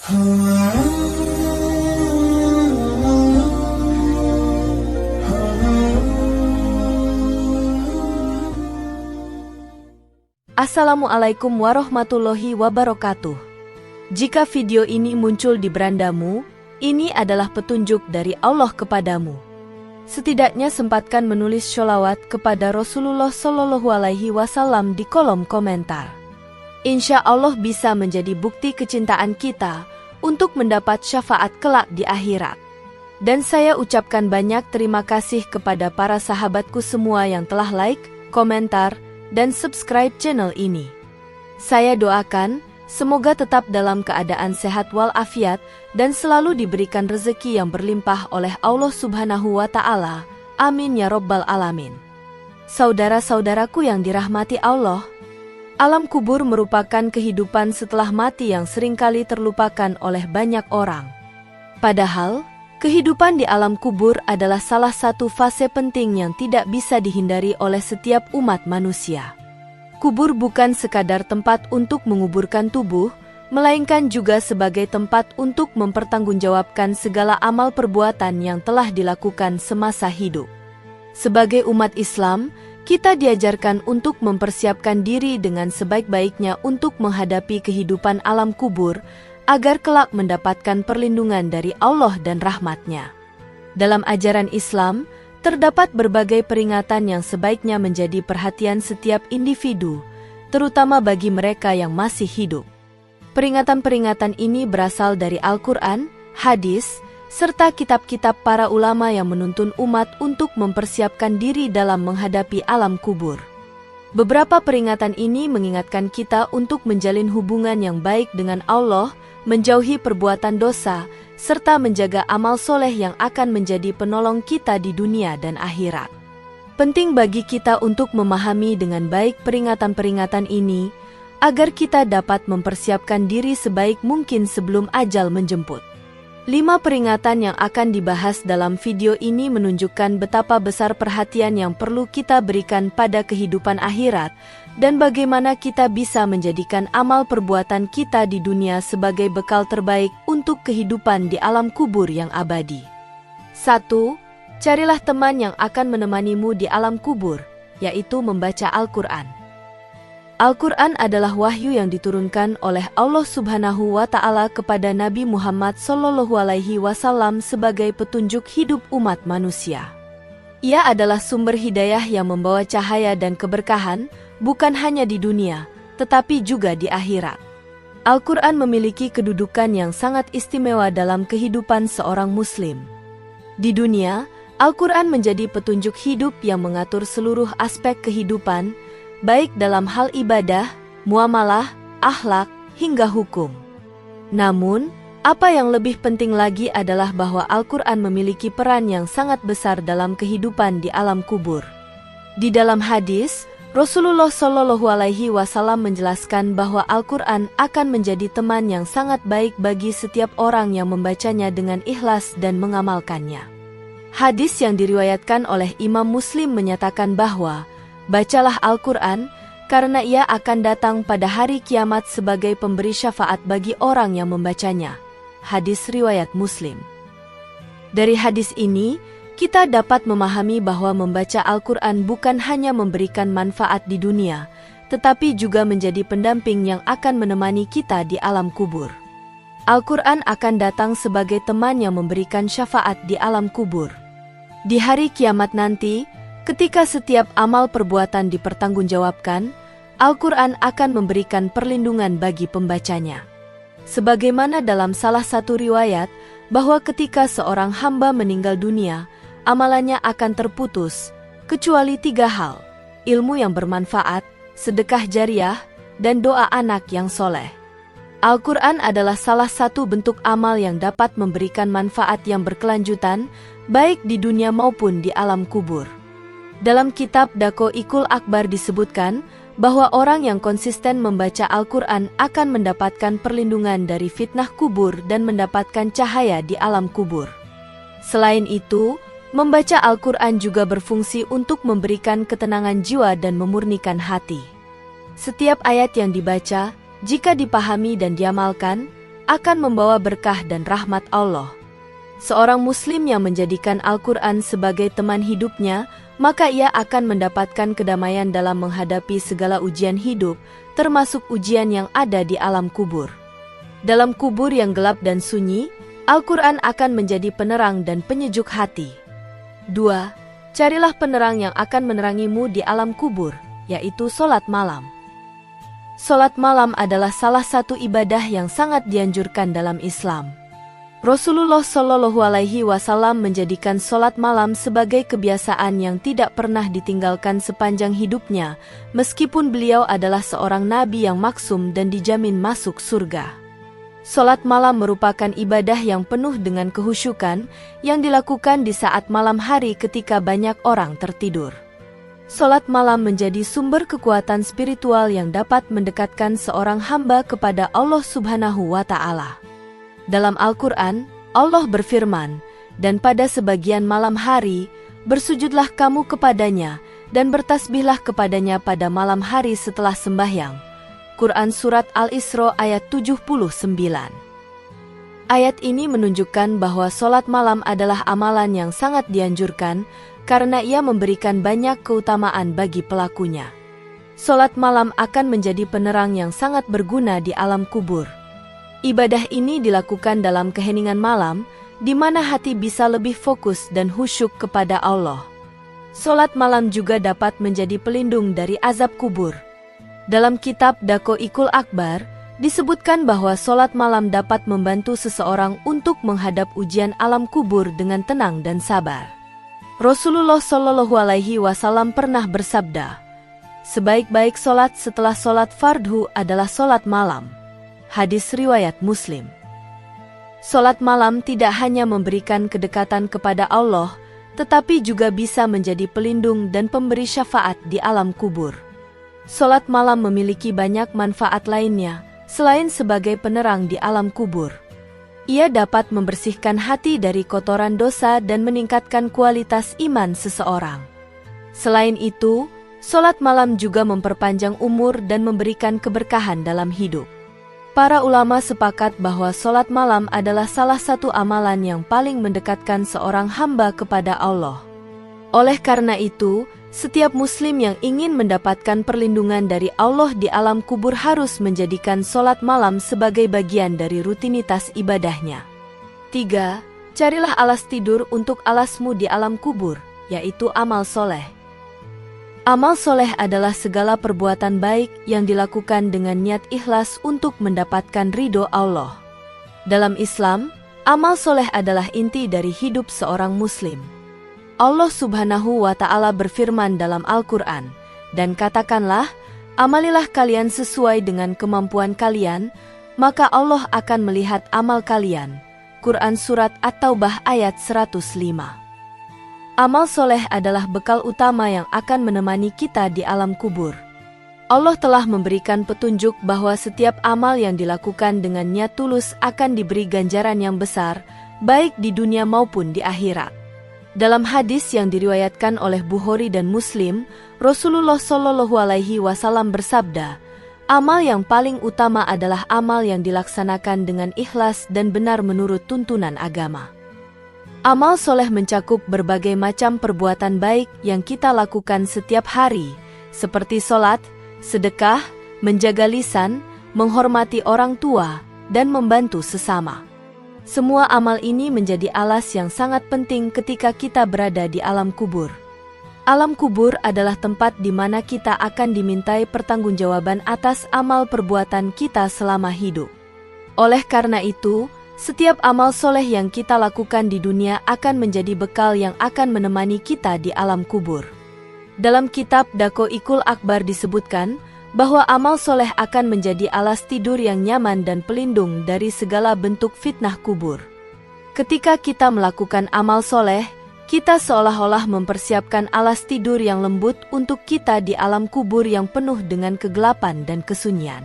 Assalamualaikum warahmatullahi wabarakatuh. Jika video ini muncul di berandamu, ini adalah petunjuk dari Allah kepadamu. Setidaknya sempatkan menulis sholawat kepada Rasulullah Shallallahu Alaihi Wasallam di kolom komentar. Insya Allah bisa menjadi bukti kecintaan kita untuk mendapat syafaat kelak di akhirat. Dan saya ucapkan banyak terima kasih kepada para sahabatku semua yang telah like, komentar, dan subscribe channel ini. Saya doakan, semoga tetap dalam keadaan sehat walafiat dan selalu diberikan rezeki yang berlimpah oleh Allah Subhanahu wa Ta'ala. Amin ya Rabbal Alamin. Saudara-saudaraku yang dirahmati Allah, alam kubur merupakan kehidupan setelah mati yang seringkali terlupakan oleh banyak orang. Padahal, kehidupan di alam kubur adalah salah satu fase penting yang tidak bisa dihindari oleh setiap umat manusia. Kubur bukan sekadar tempat untuk menguburkan tubuh, melainkan juga sebagai tempat untuk mempertanggungjawabkan segala amal perbuatan yang telah dilakukan semasa hidup. Sebagai umat Islam, kita diajarkan untuk mempersiapkan diri dengan sebaik-baiknya untuk menghadapi kehidupan alam kubur, agar kelak mendapatkan perlindungan dari Allah dan rahmat-Nya. Dalam ajaran Islam, terdapat berbagai peringatan yang sebaiknya menjadi perhatian setiap individu, terutama bagi mereka yang masih hidup. Peringatan-peringatan ini berasal dari Al-Quran, hadis, serta kitab-kitab para ulama yang menuntun umat untuk mempersiapkan diri dalam menghadapi alam kubur. Beberapa peringatan ini mengingatkan kita untuk menjalin hubungan yang baik dengan Allah, menjauhi perbuatan dosa, serta menjaga amal soleh yang akan menjadi penolong kita di dunia dan akhirat. Penting bagi kita untuk memahami dengan baik peringatan-peringatan ini, agar kita dapat mempersiapkan diri sebaik mungkin sebelum ajal menjemput. 5 peringatan yang akan dibahas dalam video ini menunjukkan betapa besar perhatian yang perlu kita berikan pada kehidupan akhirat dan bagaimana kita bisa menjadikan amal perbuatan kita di dunia sebagai bekal terbaik untuk kehidupan di alam kubur yang abadi. 1. Carilah teman yang akan menemanimu di alam kubur, yaitu membaca Al-Quran. Al-Quran adalah wahyu yang diturunkan oleh Allah Subhanahu wa Ta'ala kepada Nabi Muhammad Sallallahu Alaihi Wasallam sebagai petunjuk hidup umat manusia. Ia adalah sumber hidayah yang membawa cahaya dan keberkahan, bukan hanya di dunia, tetapi juga di akhirat. Al-Quran memiliki kedudukan yang sangat istimewa dalam kehidupan seorang Muslim. Di dunia, Al-Quran menjadi petunjuk hidup yang mengatur seluruh aspek kehidupan, baik dalam hal ibadah, muamalah, akhlak, hingga hukum. Namun, apa yang lebih penting lagi adalah bahwa Al-Quran memiliki peran yang sangat besar dalam kehidupan di alam kubur. Di dalam hadis, Rasulullah Shallallahu Alaihi Wasallam menjelaskan bahwa Al-Quran akan menjadi teman yang sangat baik bagi setiap orang yang membacanya dengan ikhlas dan mengamalkannya. Hadis yang diriwayatkan oleh Imam Muslim menyatakan bahwa bacalah Al-Quran, karena ia akan datang pada hari kiamat sebagai pemberi syafaat bagi orang yang membacanya. Hadis riwayat Muslim. Dari hadis ini, kita dapat memahami bahwa membaca Al-Quran bukan hanya memberikan manfaat di dunia, tetapi juga menjadi pendamping yang akan menemani kita di alam kubur. Al-Quran akan datang sebagai teman yang memberikan syafaat di alam kubur. Di hari kiamat nanti, ketika setiap amal perbuatan dipertanggungjawabkan, Al-Quran akan memberikan perlindungan bagi pembacanya. Sebagaimana dalam salah satu riwayat, bahwa ketika seorang hamba meninggal dunia, amalannya akan terputus, kecuali 3 hal: ilmu yang bermanfaat, sedekah jariah, dan doa anak yang soleh. Al-Quran adalah salah satu bentuk amal yang dapat memberikan manfaat yang berkelanjutan, baik di dunia maupun di alam kubur. Dalam kitab Daqaiqul Akbar disebutkan bahwa orang yang konsisten membaca Al-Quran akan mendapatkan perlindungan dari fitnah kubur dan mendapatkan cahaya di alam kubur. Selain itu, membaca Al-Quran juga berfungsi untuk memberikan ketenangan jiwa dan memurnikan hati. Setiap ayat yang dibaca, jika dipahami dan diamalkan, akan membawa berkah dan rahmat Allah. Seorang muslim yang menjadikan Al-Quran sebagai teman hidupnya, maka ia akan mendapatkan kedamaian dalam menghadapi segala ujian hidup, termasuk ujian yang ada di alam kubur. Dalam kubur yang gelap dan sunyi, Al-Quran akan menjadi penerang dan penyejuk hati. 2. Carilah penerang yang akan menerangimu di alam kubur, yaitu sholat malam. Sholat malam adalah salah satu ibadah yang sangat dianjurkan dalam Islam. Rasulullah Shallallahu Alaihi Wasallam menjadikan sholat malam sebagai kebiasaan yang tidak pernah ditinggalkan sepanjang hidupnya, meskipun beliau adalah seorang nabi yang maksum dan dijamin masuk surga. Sholat malam merupakan ibadah yang penuh dengan kehusyukan yang dilakukan di saat malam hari ketika banyak orang tertidur. Sholat malam menjadi sumber kekuatan spiritual yang dapat mendekatkan seorang hamba kepada Allah Subhanahu wa Ta'ala. Dalam Al-Quran, Allah berfirman, "Dan pada sebagian malam hari, bersujudlah kamu kepadanya, dan bertasbihlah kepadanya pada malam hari setelah sembahyang." Quran Surat Al-Isra ayat 79. Ayat ini menunjukkan bahwa sholat malam adalah amalan yang sangat dianjurkan, karena ia memberikan banyak keutamaan bagi pelakunya. Sholat malam akan menjadi penerang yang sangat berguna di alam kubur. Ibadah ini dilakukan dalam keheningan malam, di mana hati bisa lebih fokus dan khusyuk kepada Allah. Sholat malam juga dapat menjadi pelindung dari azab kubur. Dalam kitab Daqaiqul Akbar, disebutkan bahwa sholat malam dapat membantu seseorang untuk menghadap ujian alam kubur dengan tenang dan sabar. Rasulullah Shallallahu Alaihi Wasallam pernah bersabda, "Sebaik-baik sholat setelah sholat fardhu adalah sholat malam." Hadis riwayat Muslim. Sholat malam tidak hanya memberikan kedekatan kepada Allah, tetapi juga bisa menjadi pelindung dan pemberi syafaat di alam kubur. Sholat malam memiliki banyak manfaat lainnya, selain sebagai penerang di alam kubur. Ia dapat membersihkan hati dari kotoran dosa dan meningkatkan kualitas iman seseorang. Selain itu, sholat malam juga memperpanjang umur dan memberikan keberkahan dalam hidup. Para ulama sepakat bahwa sholat malam adalah salah satu amalan yang paling mendekatkan seorang hamba kepada Allah. Oleh karena itu, setiap muslim yang ingin mendapatkan perlindungan dari Allah di alam kubur harus menjadikan sholat malam sebagai bagian dari rutinitas ibadahnya. 3. Carilah alas tidur untuk alasmu di alam kubur, yaitu amal soleh. Amal soleh adalah segala perbuatan baik yang dilakukan dengan niat ikhlas untuk mendapatkan ridho Allah. Dalam Islam, amal soleh adalah inti dari hidup seorang muslim. Allah Subhanahu wa Ta'ala berfirman dalam Al-Quran, "Dan katakanlah, amalilah kalian sesuai dengan kemampuan kalian, maka Allah akan melihat amal kalian." Quran Surat At-Taubah ayat 105. Amal soleh adalah bekal utama yang akan menemani kita di alam kubur. Allah telah memberikan petunjuk bahwa setiap amal yang dilakukan dengan niat tulus akan diberi ganjaran yang besar, baik di dunia maupun di akhirat. Dalam hadis yang diriwayatkan oleh Bukhari dan Muslim, Rasulullah Shallallahu Alaihi Wasallam bersabda, "Amal yang paling utama adalah amal yang dilaksanakan dengan ikhlas dan benar menurut tuntunan agama." Amal soleh mencakup berbagai macam perbuatan baik yang kita lakukan setiap hari, seperti sholat, sedekah, menjaga lisan, menghormati orang tua, dan membantu sesama. Semua amal ini menjadi alas yang sangat penting ketika kita berada di alam kubur. Alam kubur adalah tempat di mana kita akan dimintai pertanggungjawaban atas amal perbuatan kita selama hidup. Oleh karena itu, setiap amal soleh yang kita lakukan di dunia akan menjadi bekal yang akan menemani kita di alam kubur. Dalam kitab Daqaiqul Akbar disebutkan bahwa amal soleh akan menjadi alas tidur yang nyaman dan pelindung dari segala bentuk fitnah kubur. Ketika kita melakukan amal soleh, kita seolah-olah mempersiapkan alas tidur yang lembut untuk kita di alam kubur yang penuh dengan kegelapan dan kesunyian.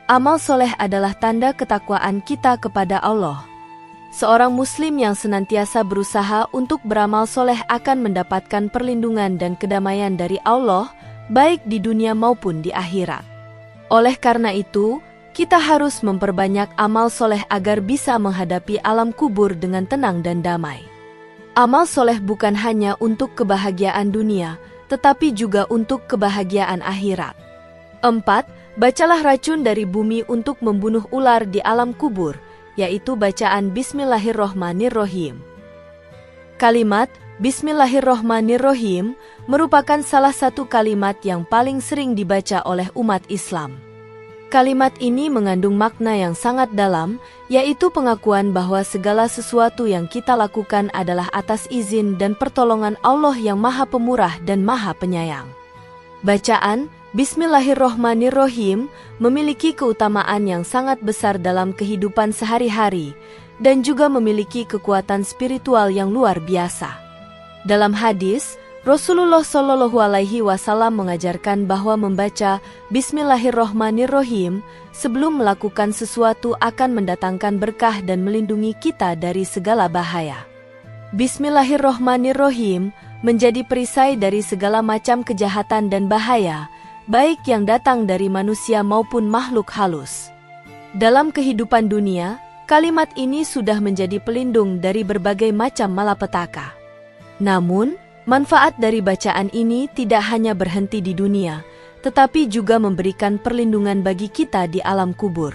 Amal soleh adalah tanda ketakwaan kita kepada Allah. Seorang muslim yang senantiasa berusaha untuk beramal soleh akan mendapatkan perlindungan dan kedamaian dari Allah, baik di dunia maupun di akhirat. Oleh karena itu, Kita harus memperbanyak amal soleh agar bisa menghadapi alam kubur dengan tenang dan damai. Amal soleh bukan hanya untuk kebahagiaan dunia, tetapi juga untuk kebahagiaan akhirat. 4. Bacalah racun dari bumi untuk membunuh ular di alam kubur, yaitu bacaan Bismillahirrohmanirrohim. Kalimat Bismillahirrohmanirrohim merupakan salah satu kalimat yang paling sering dibaca oleh umat Islam. Kalimat ini mengandung makna yang sangat dalam, yaitu pengakuan bahwa segala sesuatu yang kita lakukan adalah atas izin dan pertolongan Allah yang Maha Pemurah dan Maha Penyayang. Bacaan Bismillahirrohmanirrohim memiliki keutamaan yang sangat besar dalam kehidupan sehari-hari dan juga memiliki kekuatan spiritual yang luar biasa. Dalam hadis, Rasulullah Shallallahu Alaihi Wasallam mengajarkan bahwa membaca Bismillahirrohmanirrohim sebelum melakukan sesuatu akan mendatangkan berkah dan melindungi kita dari segala bahaya. Bismillahirrohmanirrohim menjadi perisai dari segala macam kejahatan dan bahaya, baik yang datang dari manusia maupun makhluk halus. Dalam kehidupan dunia, kalimat ini sudah menjadi pelindung dari berbagai macam malapetaka. Namun, manfaat dari bacaan ini tidak hanya berhenti di dunia, tetapi juga memberikan perlindungan bagi kita di alam kubur.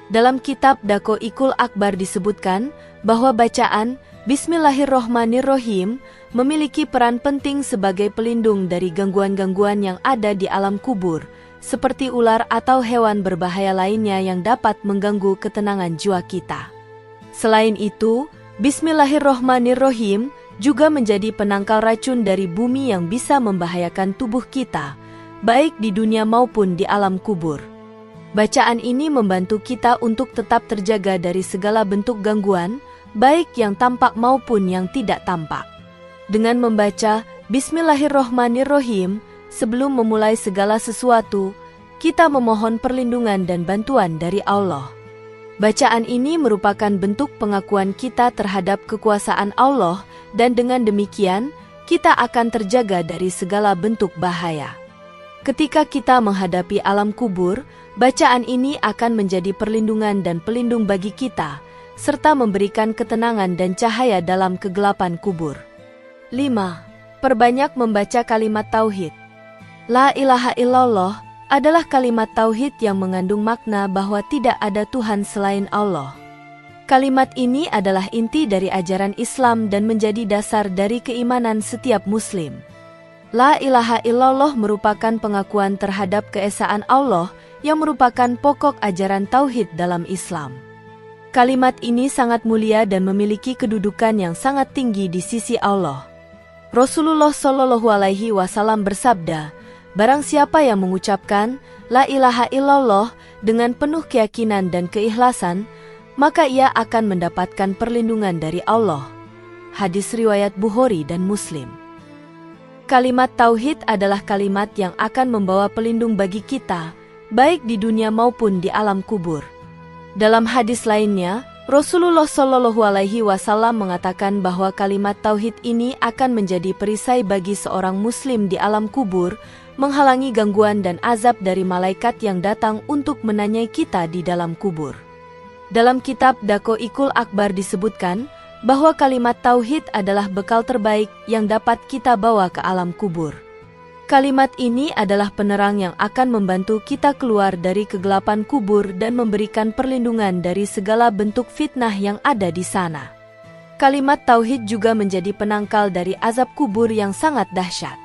Dalam kitab Daqaiqul Akbar disebutkan bahwa bacaan Bismillahirrohmanirrohim memiliki peran penting sebagai pelindung dari gangguan-gangguan yang ada di alam kubur, seperti ular atau hewan berbahaya lainnya yang dapat mengganggu ketenangan jiwa kita. Selain itu, Bismillahirrohmanirrohim juga menjadi penangkal racun dari bumi yang bisa membahayakan tubuh kita, baik di dunia maupun di alam kubur. Bacaan ini membantu kita untuk tetap terjaga dari segala bentuk gangguan, baik yang tampak maupun yang tidak tampak. Dengan membaca Bismillahirrohmanirrohim sebelum memulai segala sesuatu, kita memohon perlindungan dan bantuan dari Allah. Bacaan ini merupakan bentuk pengakuan kita terhadap kekuasaan Allah, dan dengan demikian, kita akan terjaga dari segala bentuk bahaya. Ketika kita menghadapi alam kubur, bacaan ini akan menjadi perlindungan dan pelindung bagi kita, serta memberikan ketenangan dan cahaya dalam kegelapan kubur. 5. Perbanyak membaca kalimat tauhid. La ilaha illallah adalah kalimat tauhid yang mengandung makna bahwa tidak ada Tuhan selain Allah. Kalimat ini adalah inti dari ajaran Islam dan menjadi dasar dari keimanan setiap Muslim. La ilaha illallah merupakan pengakuan terhadap keesaan Allah yang merupakan pokok ajaran tauhid dalam Islam. Kalimat ini sangat mulia dan memiliki kedudukan yang sangat tinggi di sisi Allah. Rasulullah Shallallahu Alaihi Wasallam bersabda, barang siapa yang mengucapkan La ilaha illallah dengan penuh keyakinan dan keikhlasan, maka ia akan mendapatkan perlindungan dari Allah. Hadis riwayat Bukhari dan Muslim. Kalimat tauhid adalah kalimat yang akan membawa pelindung bagi kita, baik di dunia maupun di alam kubur. Dalam hadis lainnya, Rasulullah Shallallahu Alaihi Wasallam mengatakan bahwa kalimat tauhid ini akan menjadi perisai bagi seorang Muslim di alam kubur, menghalangi gangguan dan azab dari malaikat yang datang untuk menanyai kita di dalam kubur. Dalam kitab Daqaiqul Akbar disebutkan bahwa kalimat tauhid adalah bekal terbaik yang dapat kita bawa ke alam kubur. Kalimat ini adalah penerang yang akan membantu kita keluar dari kegelapan kubur dan memberikan perlindungan dari segala bentuk fitnah yang ada di sana. Kalimat tauhid juga menjadi penangkal dari azab kubur yang sangat dahsyat.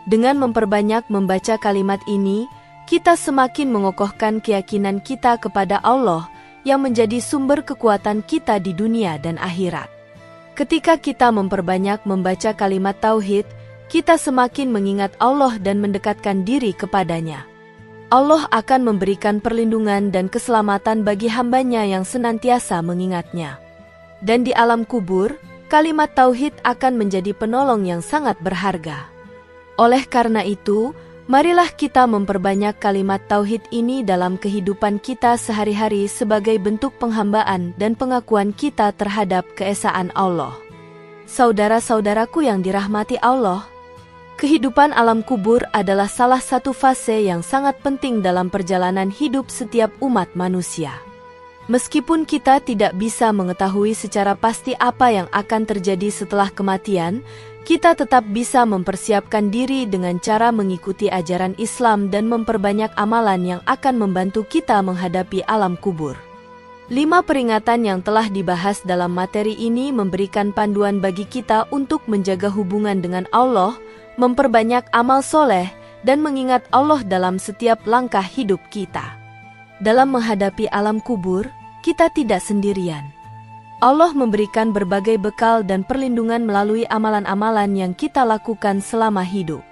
Dengan memperbanyak membaca kalimat ini, kita semakin mengokohkan keyakinan kita kepada Allah yang menjadi sumber kekuatan kita di dunia dan akhirat. Ketika kita memperbanyak membaca kalimat tauhid, kita semakin mengingat Allah dan mendekatkan diri kepadanya. Allah akan memberikan perlindungan dan keselamatan bagi hambanya yang senantiasa mengingatnya. Dan di alam kubur, kalimat tauhid akan menjadi penolong yang sangat berharga. Oleh karena itu, marilah kita memperbanyak kalimat tauhid ini dalam kehidupan kita sehari-hari sebagai bentuk penghambaan dan pengakuan kita terhadap keesaan Allah. Saudara-saudaraku yang dirahmati Allah, Kehidupan alam kubur adalah salah satu fase yang sangat penting dalam perjalanan hidup setiap umat manusia. Meskipun kita tidak bisa mengetahui secara pasti apa yang akan terjadi setelah kematian, kita tetap bisa mempersiapkan diri dengan cara mengikuti ajaran Islam dan memperbanyak amalan yang akan membantu kita menghadapi alam kubur. 5 peringatan yang telah dibahas dalam materi ini memberikan panduan bagi kita untuk menjaga hubungan dengan Allah, memperbanyak amal soleh, dan mengingat Allah dalam setiap langkah hidup kita. Dalam menghadapi alam kubur, kita tidak sendirian. Allah memberikan berbagai bekal dan perlindungan melalui amalan-amalan yang kita lakukan selama hidup.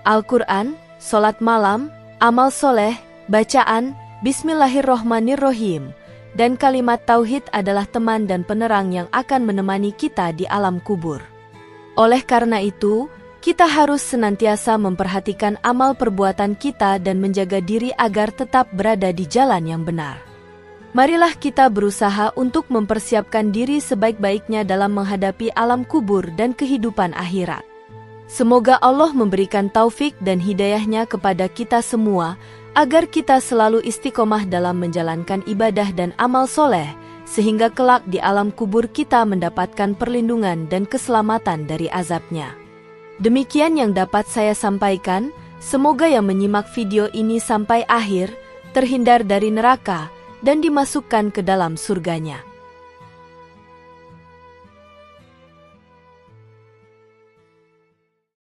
Al-Quran, sholat malam, amal soleh, bacaan, Bismillahirrohmanirrohim, dan kalimat tauhid adalah teman dan penerang yang akan menemani kita di alam kubur. Oleh karena itu, kita harus senantiasa memperhatikan amal perbuatan kita dan menjaga diri agar tetap berada di jalan yang benar. Marilah kita berusaha untuk mempersiapkan diri sebaik-baiknya dalam menghadapi alam kubur dan kehidupan akhirat. Semoga Allah memberikan taufik dan hidayahnya kepada kita semua, agar kita selalu istiqomah dalam menjalankan ibadah dan amal soleh, sehingga kelak di alam kubur kita mendapatkan perlindungan dan keselamatan dari azabnya. Demikian yang dapat saya sampaikan, semoga yang menyimak video ini sampai akhir, terhindar dari neraka, dan dimasukkan ke dalam surganya.